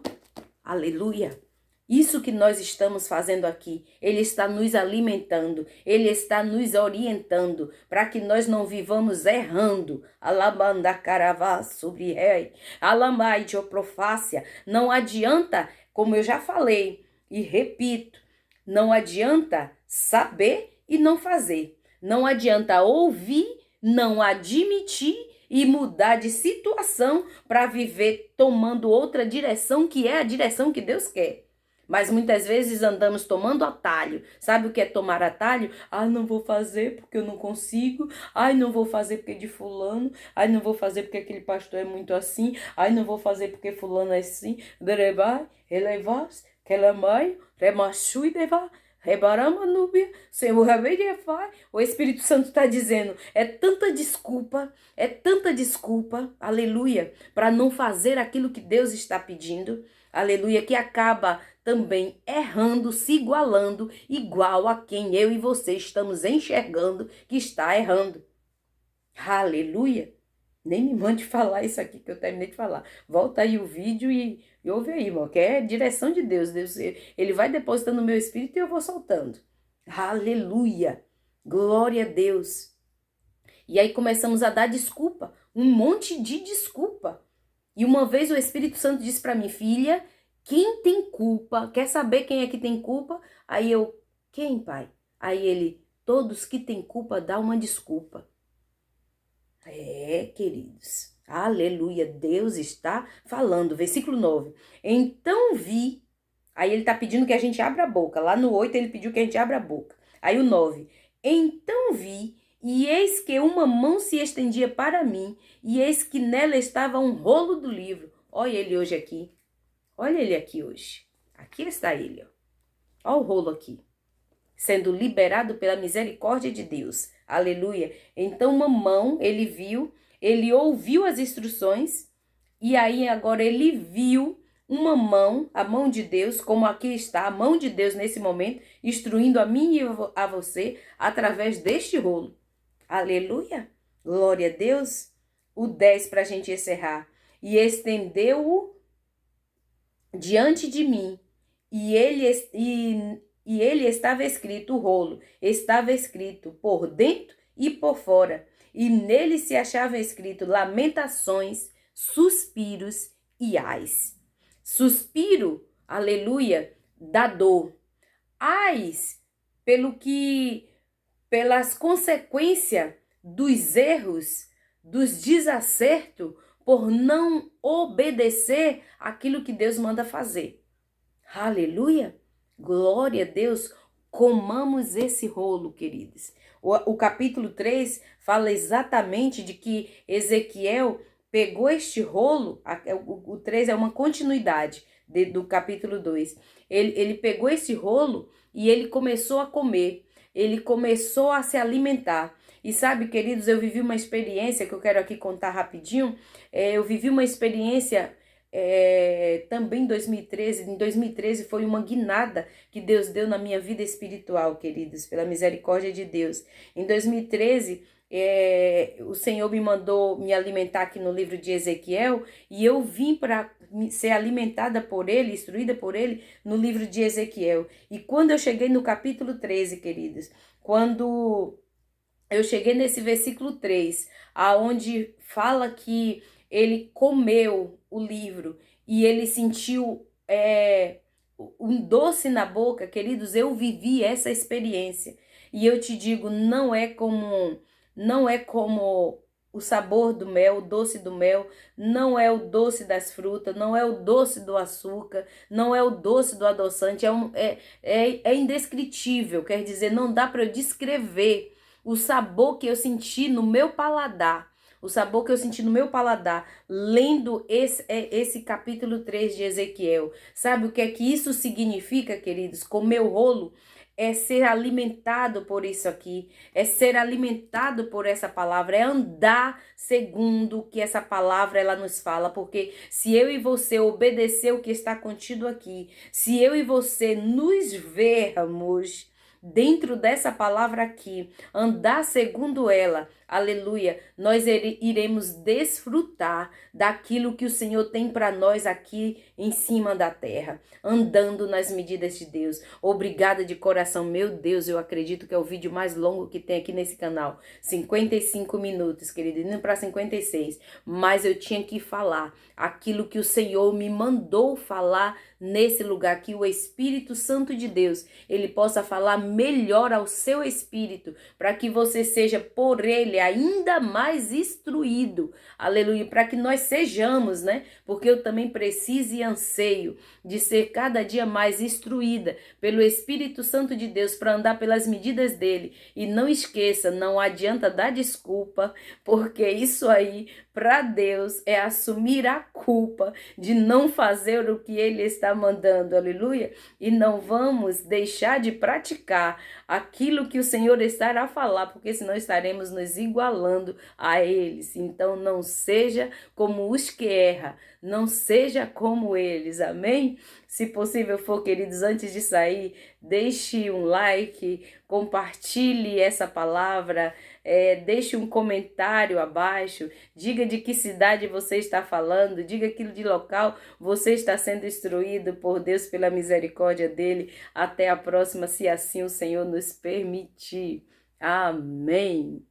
aleluia. Isso que nós estamos fazendo aqui, Ele está nos alimentando, Ele está nos orientando para que nós não vivamos errando. Alabanda caravá sobre rei, alamai de oprofácia. Não adianta, como eu já falei e repito, não adianta saber e não fazer. Não adianta ouvir, não admitir e mudar de situação para viver tomando outra direção que é a direção que Deus quer. Mas muitas vezes andamos tomando atalho. Sabe o que é tomar atalho? Ai, não vou fazer porque eu não consigo. Ai, não vou fazer porque é de fulano. Ai, não vou fazer porque aquele pastor é muito assim. Ai, não vou fazer porque fulano é assim. Derevai, elevas, kelamai, remashui deva. Rebarama núbia, Senhor, o Espírito Santo está dizendo, é tanta desculpa, aleluia, para não fazer aquilo que Deus está pedindo, aleluia, que acaba também errando, se igualando, igual a quem eu e você estamos enxergando que está errando. Aleluia. Nem me mande falar isso aqui que eu terminei de falar. Volta aí o vídeo e ouve aí, irmão, que é direção de Deus. Ele vai depositando no meu espírito e eu vou soltando. Aleluia. Glória a Deus. E aí começamos a dar desculpa, um monte de desculpa. E uma vez o Espírito Santo disse para mim, filha, quem tem culpa? Quer saber quem é que tem culpa? Aí eu, quem, pai? Aí ele, todos que têm culpa, dá uma desculpa. É, queridos, aleluia, Deus está falando, versículo 9, então vi, aí ele está pedindo que a gente abra a boca, lá no 8 ele pediu que a gente abra a boca, aí o 9, então vi, e eis que uma mão se estendia para mim, e eis que nela estava um rolo do livro, olha ele hoje aqui, olha ele aqui hoje, aqui está ele, ó. Olha o rolo aqui, sendo liberado pela misericórdia de Deus. Aleluia. Então uma mão, ele viu, ele ouviu as instruções e aí agora ele viu uma mão, a mão de Deus, como aqui está a mão de Deus nesse momento, instruindo a mim e a você através deste rolo. Aleluia. Glória a Deus. O 10 para a gente encerrar. E estendeu-o diante de mim e ele estava escrito, o rolo estava escrito por dentro e por fora, e nele se achava escrito lamentações, suspiros e ais. Suspiro, aleluia, da dor. Ais, pelas consequências dos erros, dos desacertos, por não obedecer aquilo que Deus manda fazer. Aleluia! Glória a Deus! Comamos esse rolo, queridos. O capítulo 3 fala exatamente de que Ezequiel pegou este rolo, o 3 é uma continuidade do capítulo 2. Ele pegou esse rolo e ele começou a comer. ele começou a se alimentar. E sabe, queridos, eu vivi uma experiência que eu quero aqui contar rapidinho. Eu vivi uma experiência também em 2013. Em 2013 foi uma guinada que Deus deu na minha vida espiritual, queridos, pela misericórdia de Deus. Em 2013, o Senhor me mandou me alimentar aqui no livro de Ezequiel, e eu vim para ser alimentada por ele, instruída por ele, no livro de Ezequiel. E quando eu cheguei no capítulo 13, queridos, quando eu cheguei nesse versículo 3, aonde fala que ele comeu o livro e ele sentiu um doce na boca, queridos, eu vivi essa experiência. E eu te digo, não é como o sabor do mel, o doce do mel, não é o doce das frutas, não é o doce do açúcar, não é o doce do adoçante, é indescritível, quer dizer, não dá para eu descrever o sabor que eu senti no meu paladar. O sabor que eu senti no meu paladar, lendo esse capítulo 3 de Ezequiel. Sabe o que é que isso significa, queridos? Comer o rolo é ser alimentado por isso aqui, é ser alimentado por essa palavra, é andar segundo o que essa palavra ela nos fala, porque se eu e você obedecer o que está contido aqui, se eu e você nos vermos dentro dessa palavra aqui, andar segundo ela, aleluia, nós iremos desfrutar daquilo que o Senhor tem para nós aqui em cima da terra, andando nas medidas de Deus. Obrigada de coração, meu Deus, eu acredito que é o vídeo mais longo que tem aqui nesse canal, 55 minutos, querido, indo para 56, mas eu tinha que falar aquilo que o Senhor me mandou falar nesse lugar, que o Espírito Santo de Deus, ele possa falar melhor ao seu espírito, para que você seja por ele ainda mais instruído, aleluia, para que nós sejamos, né? Porque eu também preciso e anseio de ser cada dia mais instruída pelo Espírito Santo de Deus para andar pelas medidas dele. E não esqueça, não adianta dar desculpa, porque isso aí para Deus é assumir a culpa de não fazer o que ele está mandando, aleluia. E não vamos deixar de praticar aquilo que o Senhor estará a falar, porque senão estaremos nos igualando a eles. Então não seja como os que erram, não seja como eles, amém? Se possível for, queridos, antes de sair, deixe um like, compartilhe essa palavra, deixe um comentário abaixo, diga de que cidade você está falando, diga aquilo de local você está sendo instruído por Deus pela misericórdia dele. Até a próxima, se assim o Senhor nos permitir. Amém.